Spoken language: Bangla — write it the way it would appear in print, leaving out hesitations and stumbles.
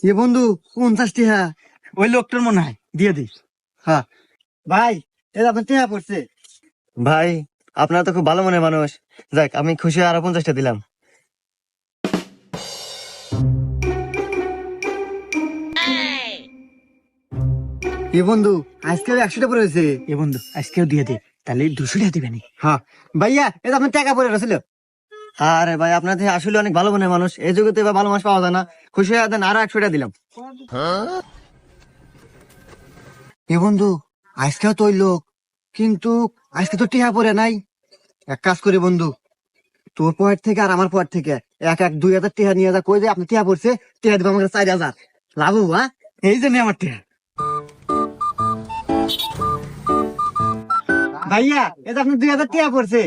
এ বন্ধু 50 টাকা ওই লোকটার মনে হয় দিয়ে দিস। হ্যাঁ ভাই, এটা আপনার টাকা পড়ছে। ভাই আপনারা তো খুব ভালো মনের মানুষ, যাক আমি খুশি হয়ে আরো 50টা দিলাম। এ বন্ধু আজকে 100টা পড়েছে। এ বন্ধু আজকেও দিয়ে দে, তাহলে 200 টাকা দিবে নি। হ্যাঁ ভাইয়া, এটা আপনার টাকা পড়ে রয়েছিল। আরে ভাই আপনাদের আসলে অনেক ভালো মনের মানুষ, এই যুগে তো এবার ভালো মানুষ পাওয়া যায় না। খুশি হয়ে দেন, আরো 100টা দিলাম। এ বন্ধু আজকেও তো ওই লোক, কিন্তু আজকে তো টিহা পড়ে নাই। এক কাজ করি বন্ধু, তোর পয়েন্ট থেকে আর আমার পয়েন্ট থেকে এক এক 2000 টিহা নিয়ে যা, কই যে আপনি টিহা পড়ছে, টিহা দেবো আমাকে 4000 লাভ হবো। হ্যাঁ, এই জন্য আমার টিহা। ভাইয়া, এটা আপনি 2000 টিহা পড়ছে।